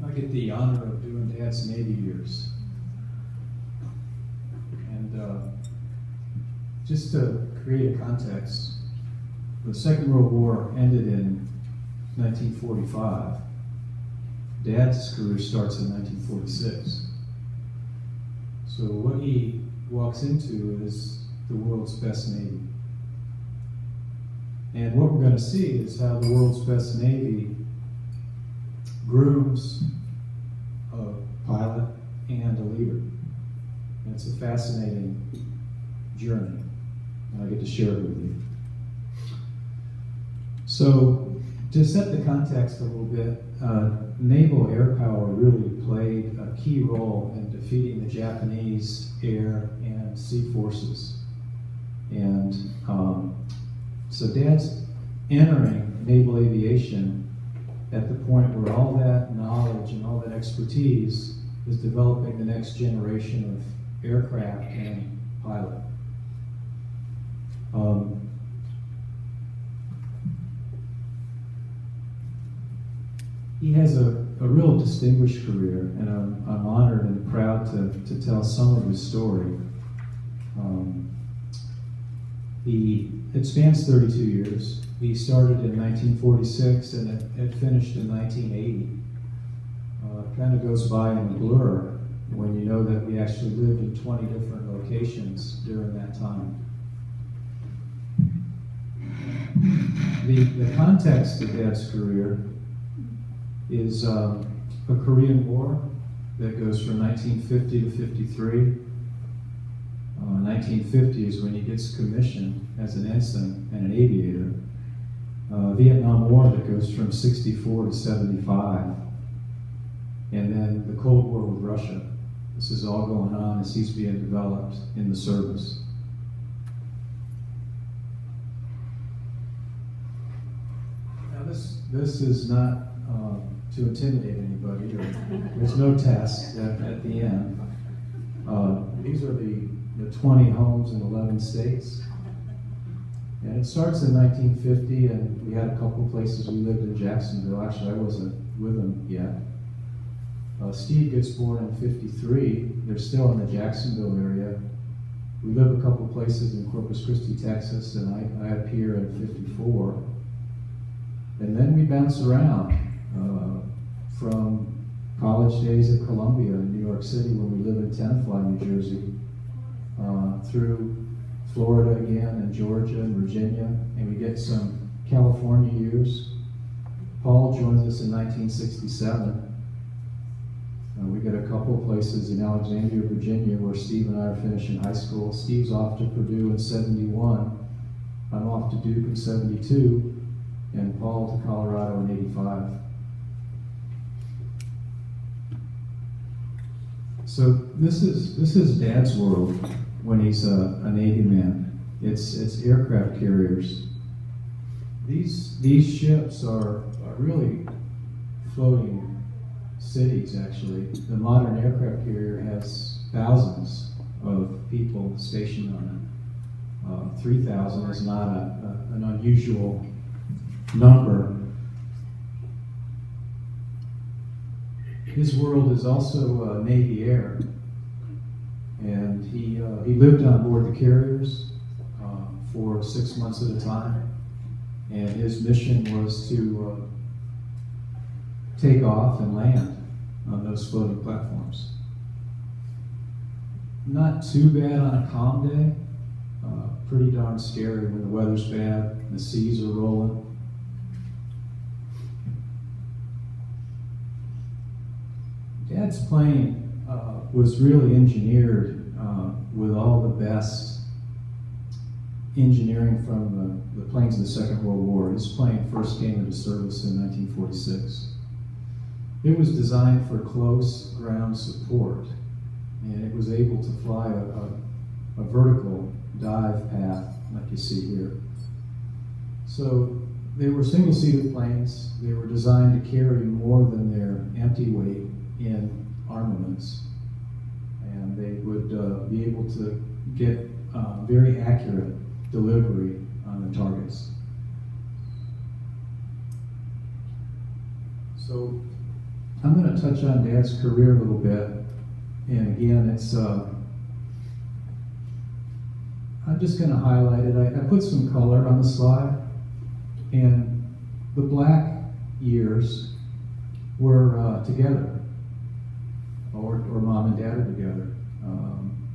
I get the honor of doing Dad's Navy years. And just to create a context, the Second World War ended in 1945. Dad's career starts in 1946. So what he walks into is the world's best Navy. And what we're going to see is how the world's best Navy grooms a pilot and a leader. And it's a fascinating journey, and I get to share it with you. So, to set the context a little bit, naval air power really played a key role in defeating the Japanese air and sea forces. And so Dad's entering naval aviation at the point where all that knowledge and all that expertise is developing the next generation of aircraft and pilot. He has a real distinguished career, and I'm honored and proud to tell some of his story. It spans 32 years. He started in 1946 and it finished in 1980. It kind of goes by in a blur when you know that we actually lived in 20 different locations during that time. The context of Dad's career is a Korean War that goes from 1950 to 53. 1950 is when he gets commissioned as an ensign and an aviator. Vietnam War that goes from 64 to 75. And then the Cold War with Russia. This is all going on as he's being developed in the service. Now this is not to intimidate anybody. There's no test at the end. These are the 20 homes in 11 states. And it starts in 1950, and we had a couple places we lived in Jacksonville. Actually, I wasn't with him yet. Steve gets born in 53. They're still in the Jacksonville area. We live a couple places in Corpus Christi, Texas, and I appear in 54. And then we bounce around from college days at Columbia in New York City when we live in Tenafly, New Jersey, through Florida again, and Georgia and Virginia, and we get some California years. Paul joins us in 1967. We got a couple of places in Alexandria, Virginia, where Steve and I are finishing high school. Steve's off to Purdue in 71. I'm off to Duke in 72, and Paul to Colorado in 85. So this is Dad's world when he's a Navy man. It's aircraft carriers. These ships are really floating cities, actually. The modern aircraft carrier has thousands of people stationed on it. 3,000 is not an unusual number. His world is also Navy Air, and he lived on board the carriers for 6 months at a time, and his mission was to take off and land on those floating platforms. Not too bad on a calm day, pretty darn scary when the weather's bad and the seas are rolling. Dad's plane was really engineered with all the best engineering from the planes of the Second World War. His plane first came into service in 1946. It was designed for close ground support, and it was able to fly a vertical dive path like you see here. So they were single-seated planes. They were designed to carry more than their empty weight in armaments, and they would be able to get very accurate delivery on the targets. So I'm going to touch on Dad's career a little bit. And again, it's I'm just going to highlight it. I put some color on the slide. And the black years were together, or Mom and Dad are together,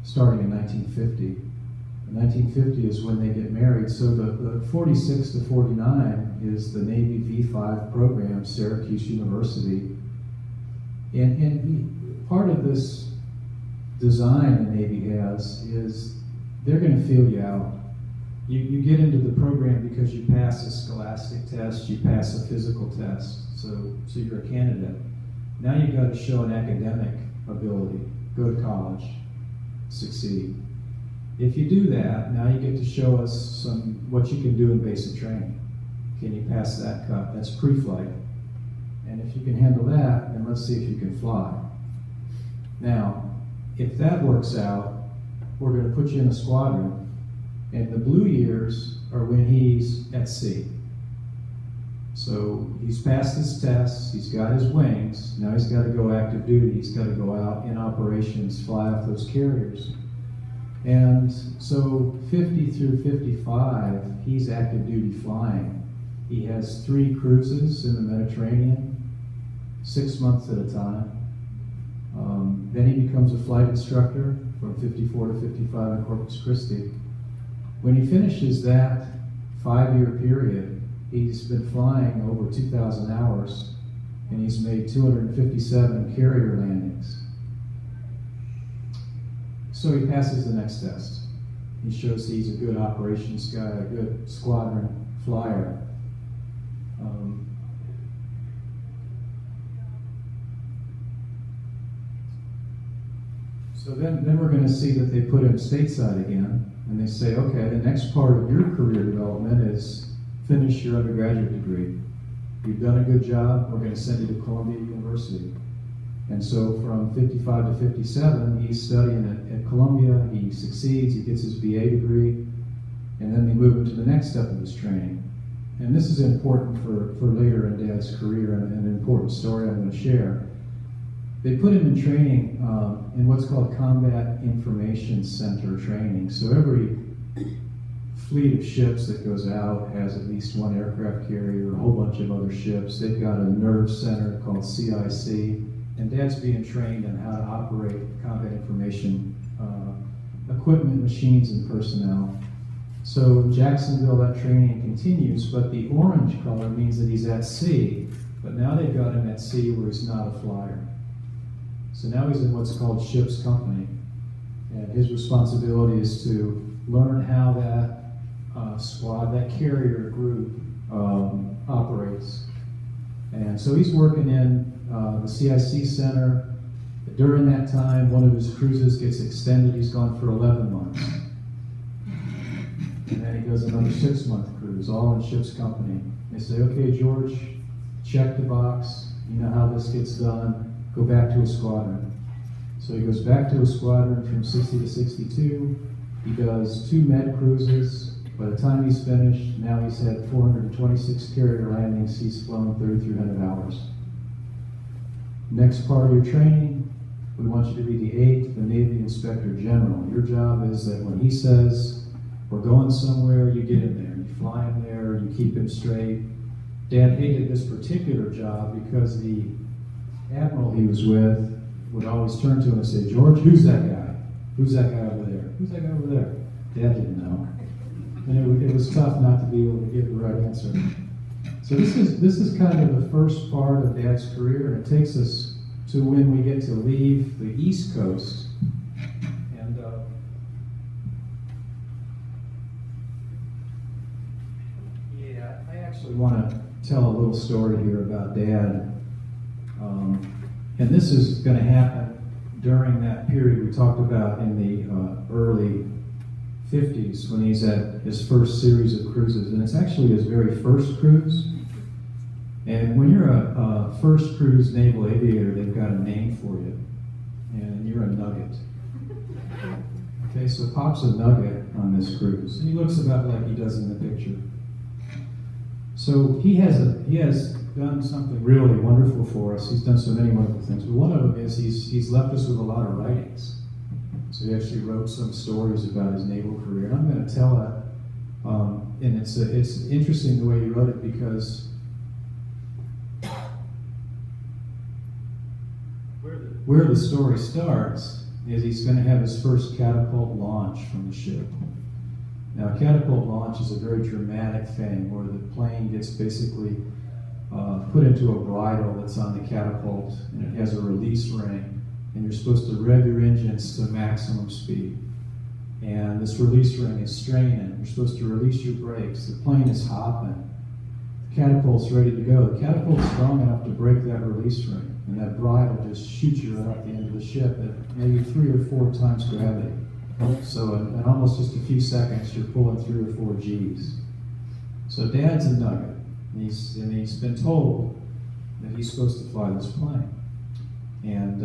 starting in 1950. 1950 is when they get married. So the 46 to 49 is the Navy V5 program, Syracuse University. And part of this design the Navy has is they're going to feel you out. You get into the program because you pass a scholastic test, you pass a physical test, so you're a candidate. Now you've got to show an academic ability, go to college, succeed. If you do that, now you get to show us what you can do in basic training. Can you pass that cut? That's pre-flight. And if you can handle that, then let's see if you can fly. Now, if that works out, we're going to put you in a squadron. And the blue years are when he's at sea. So he's passed his tests, he's got his wings, now he's got to go active duty, he's got to go out in operations, fly off those carriers. And so 50 through 55, he's active duty flying. He has 3 cruises in the Mediterranean, 6 months at a time. Then he becomes a flight instructor from 54 to 55 in Corpus Christi. When he finishes that 5-year period, he's been flying over 2,000 hours, and he's made 257 carrier landings. So he passes the next test. He shows he's a good operations guy, a good squadron flyer. So then we're going to see that they put him stateside again. And they say, okay, the next part of your career development is finish your undergraduate degree. You've done a good job, we're going to send you to Columbia University. And so from 55 to 57, he's studying at Columbia, he succeeds, he gets his BA degree, and then they move him to the next step of his training. And this is important for later in Dad's career, and an important story I'm going to share. They put him in training in what's called Combat Information Center training. So every fleet of ships that goes out has at least 1 aircraft carrier, a whole bunch of other ships. They've got a nerve center called CIC, and Dad's being trained on how to operate combat information equipment, machines, and personnel. So in Jacksonville, that training continues, but the orange color means that he's at sea, but now they've got him at sea where he's not a flyer. So now he's in what's called ship's company, and his responsibility is to learn how that squad, that carrier group operates. And so he's working in the CIC center. During that time, one of his cruises gets extended. He's gone for 11 months. And then he does another 6-month cruise, all in ship's company. They say, okay, George, check the box. You know how this gets done. Go back to a squadron. So he goes back to a squadron from 60 to 62. He does 2 med cruises. By the time he's finished, now he's had 426 carrier landings. He's flown 3,300 hours. Next part of your training, we want you to be the 8th, the Navy Inspector General. Your job is that when he says, we're going somewhere, you get him there. You fly him there, you keep him straight. Dad hated this particular job because the admiral he was with would always turn to him and say, George, who's that guy? Who's that guy over there? Who's that guy over there? Dad didn't know. And it was tough not to be able to give the right answer. So this is kind of the first part of Dad's career, and it takes us to when we get to leave the East Coast. And I actually want to tell a little story here about Dad. And this is going to happen during that period we talked about in the early 50s when he's at his first series of cruises. And it's actually his very first cruise. And when you're a first cruise naval aviator, they've got a name for you. And you're a nugget. Okay, so Pop's a nugget on this cruise. And he looks about like he does in the picture. So he has done something really wonderful for us. He's done so many wonderful things. But one of them is he's left us with a lot of writings. So he actually wrote some stories about his naval career. And I'm going to tell it. And it's interesting the way he wrote it, because where the story starts is he's going to have his first catapult launch from the ship. Now, a catapult launch is a very dramatic thing where the plane gets basically put into a bridle that's on the catapult, and it has a release ring, and you're supposed to rev your engines to maximum speed. And this release ring is straining. You're supposed to release your brakes. The plane is hopping. The catapult's ready to go. The catapult's strong enough to break that release ring, and that bridle just shoots you right out the end of the ship at maybe 3 or 4 times gravity. So in almost just a few seconds, you're pulling 3 or 4 Gs. So Dad's a nugget, and he's been told that he's supposed to fly this plane. And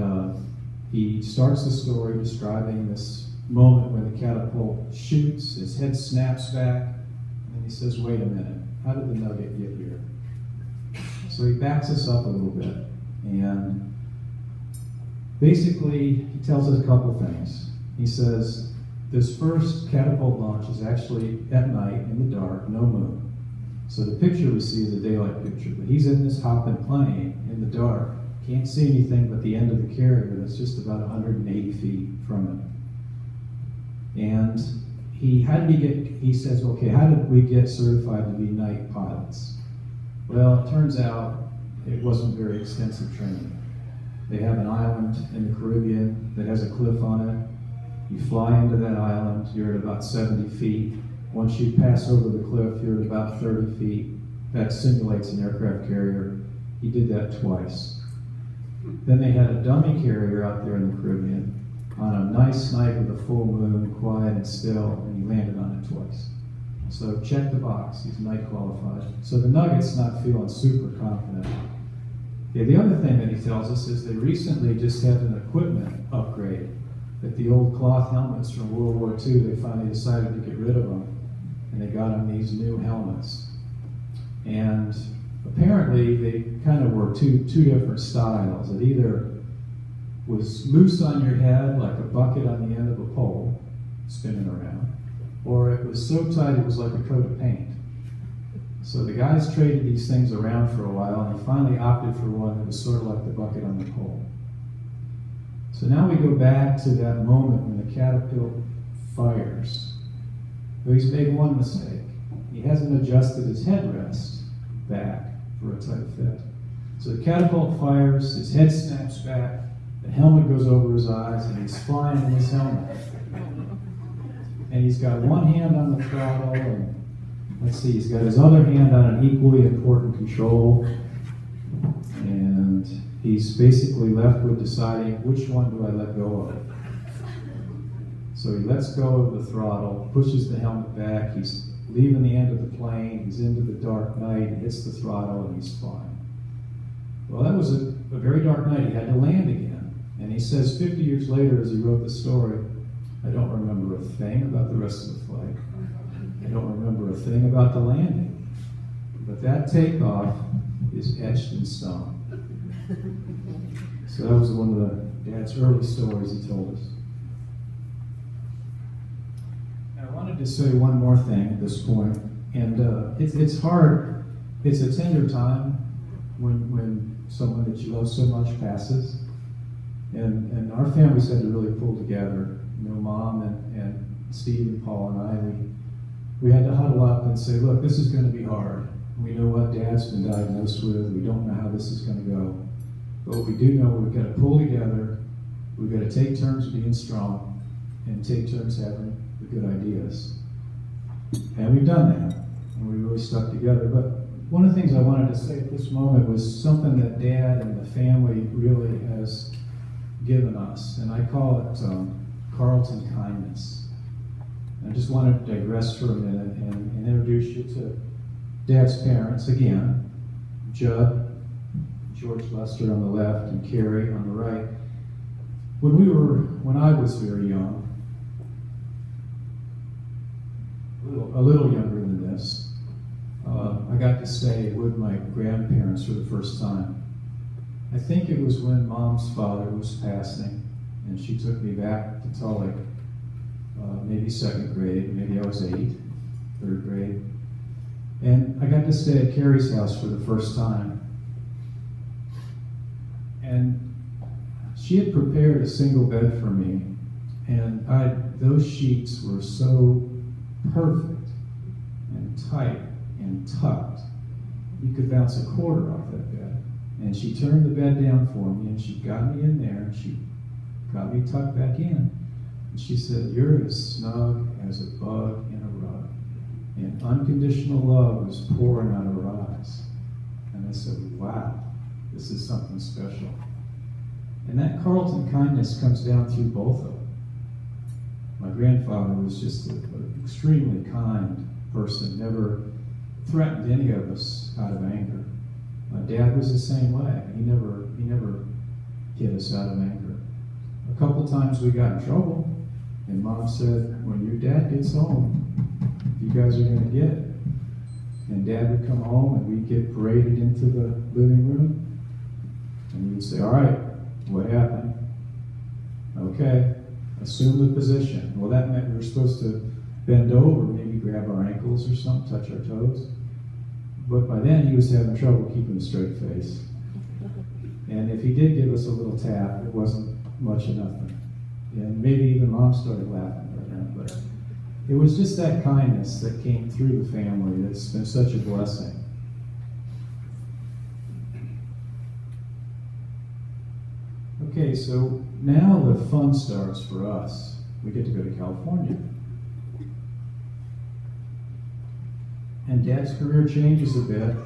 he starts the story describing this moment when the catapult shoots, his head snaps back, and then he says, wait a minute, how did the nugget get here? So he backs us up a little bit, and basically he tells us a couple things. He says, this first catapult launch is actually at night in the dark, no moon. So the picture we see is a daylight picture, but he's in this hopping plane in the dark. Can't see anything but the end of the carrier that's just about 180 feet from him. And he says, okay, how did we get certified to be night pilots? Well, it turns out it wasn't very extensive training. They have an island in the Caribbean that has a cliff on it. You fly into that island, you're at about 70 feet. Once you pass over the cliff, you're at about 30 feet. That simulates an aircraft carrier. He did that twice. Then they had a dummy carrier out there in the Caribbean on a nice night with a full moon, quiet and still, and he landed on it twice. So check the box, he's night qualified. So the Nugget's not feeling super confident. Yeah, the other thing that he tells us is they recently just had an equipment upgrade. That the old cloth helmets from World War II, they finally decided to get rid of them, and they got them these new helmets. And apparently they kind of were two different styles. It either was loose on your head like a bucket on the end of a pole spinning around, or it was so tight it was like a coat of paint. So the guys traded these things around for a while, and he finally opted for one that was sort of like the bucket on the pole. So now we go back to that moment when the catapult fires. But he's made one mistake. He hasn't adjusted his headrest back for a tight fit. So the catapult fires, his head snaps back, the helmet goes over his eyes, and he's flying in his helmet. And he's got one hand on the throttle, and let's see, he's got his other hand on an equally important control. And he's basically left with deciding, which one do I let go of? So he lets go of the throttle, pushes the helmet back, he's leaving the end of the plane, he's into the dark night, he hits the throttle, and he's flying. Well, that was a very dark night. He had to land again. And he says 50 years later, as he wrote the story, I don't remember a thing about the rest of the flight. I don't remember a thing about the landing. But that takeoff is etched in stone. So that was one of the Dad's early stories he told us. And I wanted to say one more thing at this point. And it's hard. It's a tender time when someone that you love so much passes. And our families had to really pull together. You know, Mom and Steve and Paul and I, we had to huddle up and say, look, this is going to be hard. We know what Dad's been diagnosed with. We don't know how this is going to go. But we do know we've got to pull together. We've got to take turns being strong and take turns having the good ideas. And we've done that. And we really stuck together. But one of the things I wanted to say at this moment was something that Dad and the family really has given us. And I call it Carlton kindness. I just want to digress for a minute and introduce you to Dad's parents again, Judd, George Lester on the left, and Carrie on the right. When I was very young, a little younger than this, I got to stay with my grandparents for the first time. I think it was when Mom's father was passing, and she took me back to tell maybe second grade, maybe I was 8, third grade. And I got to stay at Carrie's house for the first time. And she had prepared a single bed for me, and those sheets were so perfect and tight and tucked. You could bounce a quarter off that bed. And she turned the bed down for me, and she got me in there, and she got me tucked back in. And she said, "You're as snug as a bug in a rug." And unconditional love was pouring out of her eyes. And I said, wow, this is something special. And that Carlton kindness comes down through both of them. My grandfather was just an extremely kind person, never threatened any of us out of anger. My dad was the same way. He never hit us out of anger. A couple times we got in trouble, and Mom said, "When your dad gets home, you guys are going to get it." And Dad would come home, and we'd get paraded into the living room, and we'd say, "All right, what happened?" "Okay, assume the position." Well, that meant we were supposed to bend over, maybe grab our ankles or something, touch our toes. But by then, he was having trouble keeping a straight face. And if he did give us a little tap, it wasn't much of nothing. And maybe even Mom started laughing by then. But it was just that kindness that came through the family that's been such a blessing. Okay, so now the fun starts for us. We get to go to California. And Dad's career changes a bit.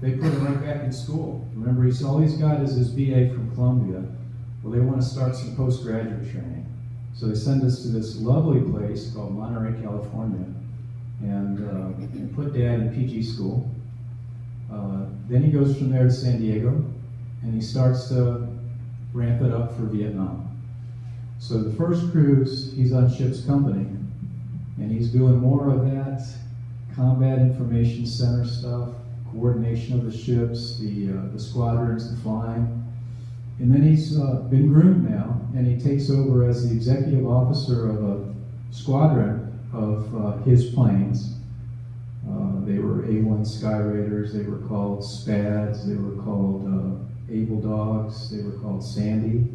They put him right back in school. Remember, all he's got is his BA from Columbia. Well, they want to start some postgraduate training. So they send us to this lovely place called Monterey, California, and put Dad in PG school. Then he goes from there to San Diego, and he starts to ramp it up for Vietnam. So the first cruise, he's on ship's company, and he's doing more of that combat information center stuff, coordination of the ships, the squadrons, the flying. And then he's been groomed now, and he takes over as the executive officer of a squadron of his planes. They were A-1 Sky Raiders, they were called SPADs, they were called Able Dogs, they were called Sandy.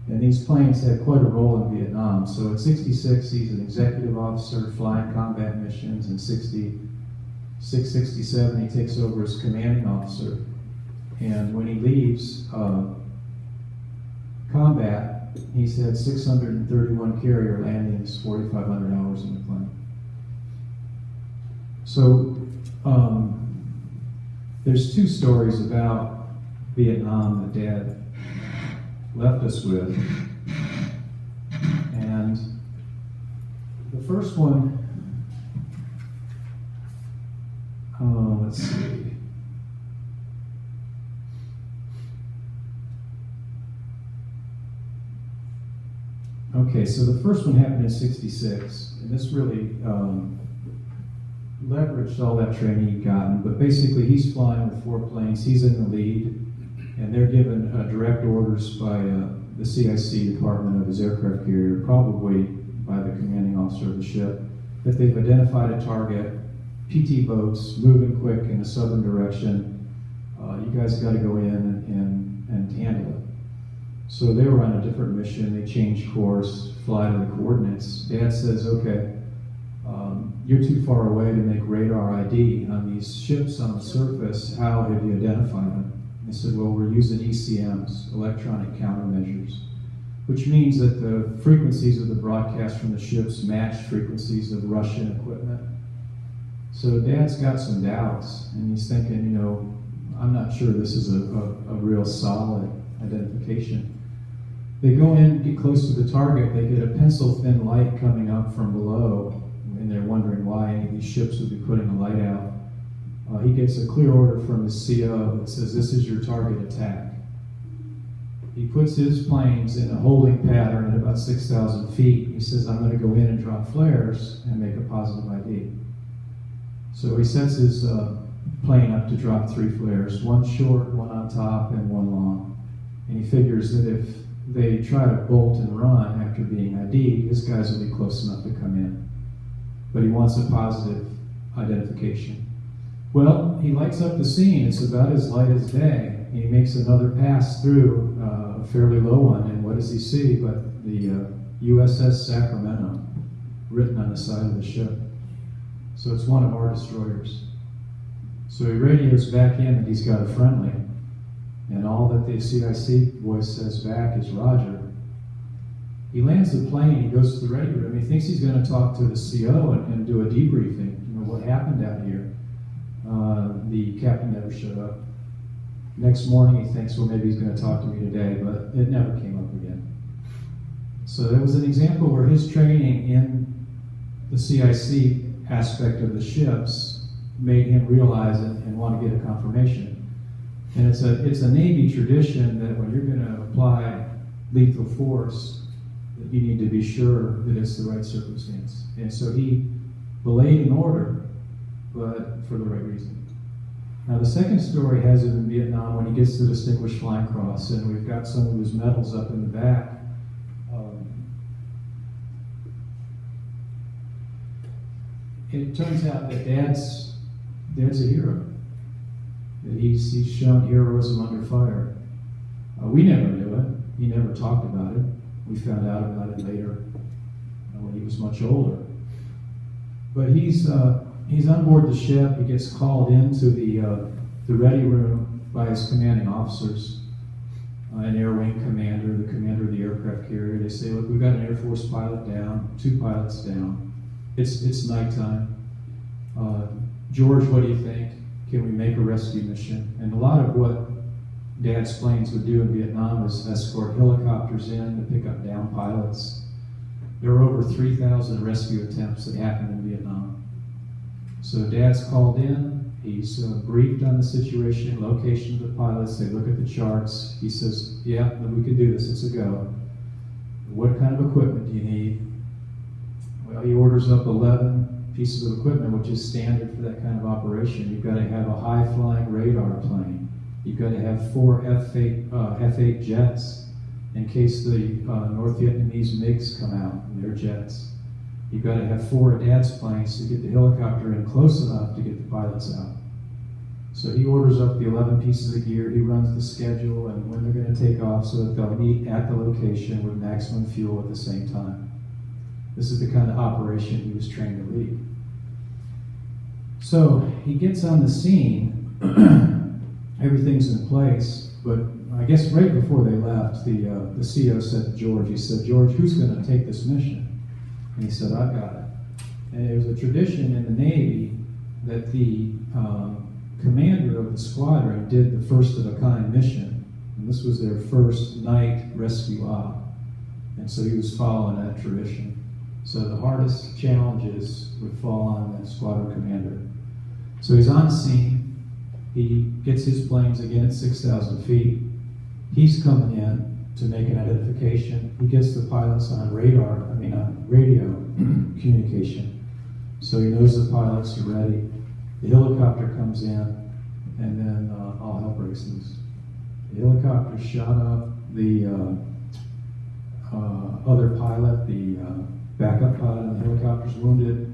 And these planes had quite a role in Vietnam. So at 66, he's an executive officer flying combat missions. In 66, 67, he takes over as commanding officer. And when he leaves combat, he's had 631 carrier landings, 4,500 hours in the plane. So there's two stories about Vietnam that Dad left us with. And the first one, let's see. Okay, so the first one happened in 66, and this really leveraged all that training he'd gotten, but basically he's flying with 4 planes, he's in the lead, and they're given direct orders by the CIC department of his aircraft carrier, probably by the commanding officer of the ship, that they've identified a target, PT boats moving quick in a southern direction. You guys got to go in and handle it. So they were on a different mission. They changed course, fly to the coordinates. Dad says, okay, you're too far away to make radar ID on these ships on the surface. How have you identified them? I said, well, we're using ECMs, electronic countermeasures, which means that the frequencies of the broadcast from the ships match frequencies of Russian equipment. So Dad's got some doubts, and he's thinking, I'm not sure this is a real solid identification. They go in, get close to the target, they get a pencil-thin light coming up from below, and they're wondering why any of these ships would be putting a light out. He gets a clear order from his CO that says, this is your target attack. He puts his planes in a holding pattern at about 6,000 feet. He says, I'm going to go in and drop flares and make a positive ID. So he sets his plane up to drop 3 flares, one short, one on top, and one long. And he figures that if they try to bolt and run after being ID'd, his guys will be close enough to come in. But he wants a positive identification. Well, he lights up the scene. It's about as light as day. And he makes another pass through a fairly low one. And what does he see but the USS Sacramento written on the side of the ship? So it's one of our destroyers. So he radios back in that he's got a friendly. And all that the CIC voice says back is Roger. He lands the plane, he goes to the ready room, he thinks he's going to talk to the CO and do a debriefing, what happened out here. The captain never showed up. Next morning he thinks, well, maybe he's going to talk to me today, but it never came up again. So that was an example where his training in the CIC aspect of the ships made him realize it and want to get a confirmation. And it's a Navy tradition that when you're going to apply lethal force, that you need to be sure that it's the right circumstance. And so he belayed an order, but for the right reason. Now the second story has it in Vietnam when he gets the Distinguished Flying Cross, and we've got some of his medals up in the back. It turns out that Dad's a hero. That he's shown heroism under fire. We never knew it. He never talked about it. We found out about it later when he was much older. But he's on board the ship. He gets called into the ready room by his commanding officers, an air wing commander, the commander of the aircraft carrier. They say, look, we've got an Air Force pilot down, 2 pilots down. It's nighttime. George, what do you think? Can we make a rescue mission? And a lot of what Dad's planes would do in Vietnam is escort helicopters in to pick up down pilots. There were over 3,000 rescue attempts that happened in Vietnam. So Dad's called in, he's briefed on the situation, location of the pilots, they look at the charts. He says, yeah, we can do this, it's a go. What kind of equipment do you need? Well, he orders up 11 pieces of equipment, which is standard for that kind of operation. You've got to have a high-flying radar plane. You've got to have 4 F-8 jets in case the North Vietnamese MiGs come out in their jets. You've got to have 4 Dad's planes to get the helicopter in close enough to get the pilots out. So he orders up the 11 pieces of gear, he runs the schedule and when they're going to take off so that they'll meet at the location with maximum fuel at the same time. This is the kind of operation he was trained to lead. So he gets on the scene, everything's in place, but I guess right before they left, the CO said to George, he said, George, who's going to take this mission? And he said, I've got it. And it was a tradition in the Navy that the commander of the squadron did the first-of-a-kind mission. And this was their first night rescue op. And so he was following that tradition. So the hardest challenges would fall on the squadron commander. So he's on scene. He gets his planes again at 6,000 feet. He's coming in to make an identification. He gets the pilots on radio communication. So he knows the pilots are ready. The helicopter comes in, and then all hell breaks loose. The helicopter shot up. The other pilot, the backup pilot on the helicopter's wounded.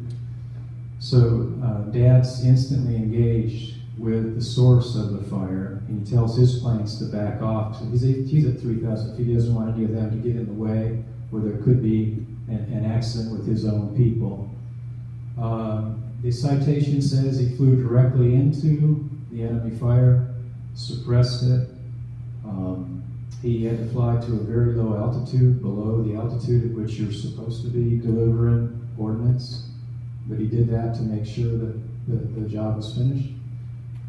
So Dad's instantly engaged with the source of the fire, and he tells his planes to back off. So he's at 3,000 feet. He doesn't want any of them to get in the way where there could be an accident with his own people. The citation says he flew directly into the enemy fire, suppressed it. He had to fly to a very low altitude, below the altitude at which you're supposed to be delivering ordnance. But he did that to make sure that the job was finished.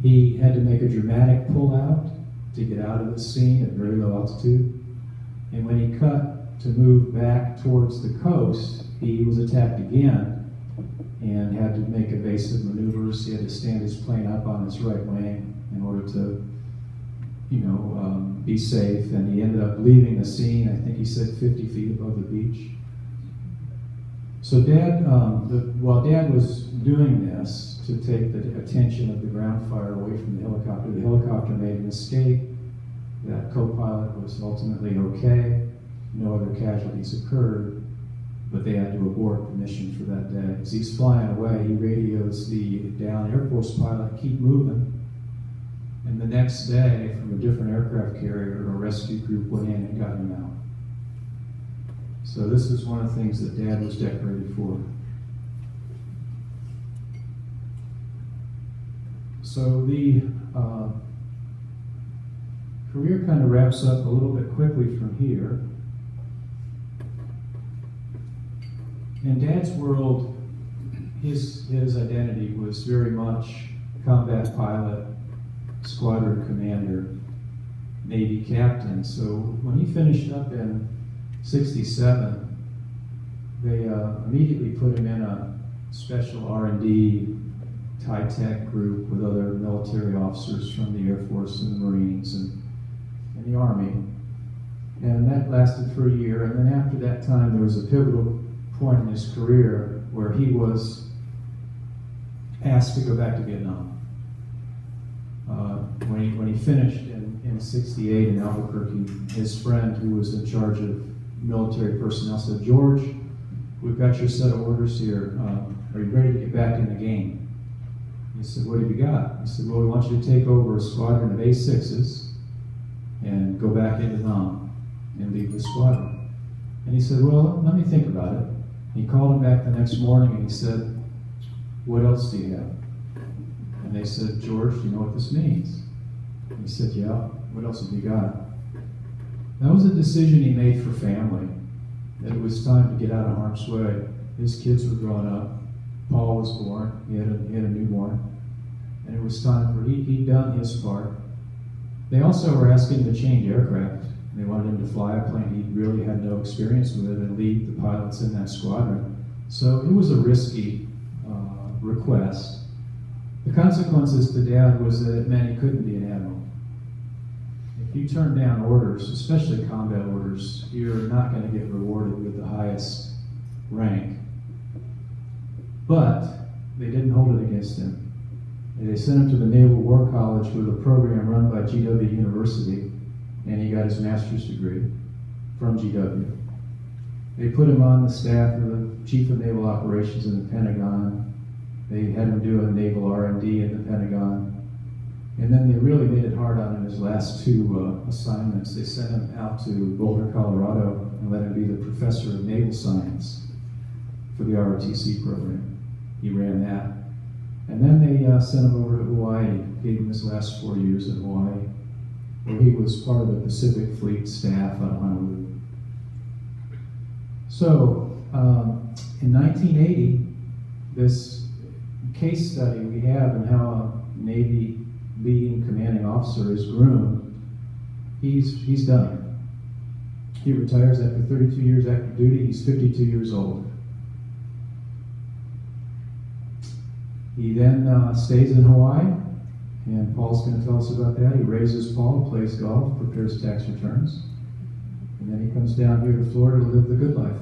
He had to make a dramatic pull-out to get out of the scene at very low altitude. And when he cut to move back towards the coast, he was attacked again and had to make evasive maneuvers. He had to stand his plane up on his right wing in order to, be safe. And he ended up leaving the scene, I think he said 50 feet above the beach. So Dad, while Dad was doing this to take the attention of the ground fire away from the helicopter made an escape. That co-pilot was ultimately okay. No other casualties occurred, but they had to abort the mission for that day. As he's flying away, he radios the down Air Force pilot, keep moving. And the next day, from a different aircraft carrier, a rescue group went in and got him out. So this is one of the things that Dad was decorated for. So the career kind of wraps up a little bit quickly from here. In Dad's world, his identity was very much combat pilot, squadron commander, Navy captain. So when he finished up in '67, they immediately put him in a special R&D high-tech group with other military officers from the Air Force and the Marines and the Army. And that lasted for a year. And then after that time, there was a pivotal point in his career where he was asked to go back to Vietnam. When he finished in '68 in Albuquerque, his friend who was in charge of military personnel said, "George, we've got your set of orders here. Are you ready to get back in the game?" He said, "What have you got?" He said, "Well, we want you to take over a squadron of A6s and go back into Nam and lead the squadron." And he said, "Well, let me think about it." He called him back the next morning and he said, "What else do you have?" And they said, "George, do you know what this means?" And he said, "Yeah, what else have you got?" That was a decision he made for family, that it was time to get out of harm's way. His kids were growing up. Paul was born. He had a newborn. And it was time for, he'd done his part. They also were asking him to change aircraft. They wanted him to fly a plane he really had no experience with and lead the pilots in that squadron. So it was a risky request. The consequences to Dad was that it meant he couldn't be an admiral. If you turn down orders, especially combat orders, you're not going to get rewarded with the highest rank. But they didn't hold it against him. They sent him to the Naval War College with a program run by GW University, and he got his master's degree from GW. They put him on the staff of the Chief of Naval Operations in the Pentagon. They had him do a naval R&D in the Pentagon. And then they really made it hard on him his last two assignments. They sent him out to Boulder, Colorado, and let him be the professor of naval science for the ROTC program. He ran that. And then they sent him over to Hawaii, gave him his last 4 years in Hawaii, where he was part of the Pacific Fleet staff out of Honolulu. So, in 1980, this case study we have in how a Navy leading commanding officer is groomed, he's done. He retires after 32 years active duty. He's 52 years old. He then stays in Hawaii, and Paul's going to tell us about that. He raises Paul, plays golf, prepares tax returns, and then he comes down here to Florida to live the good life.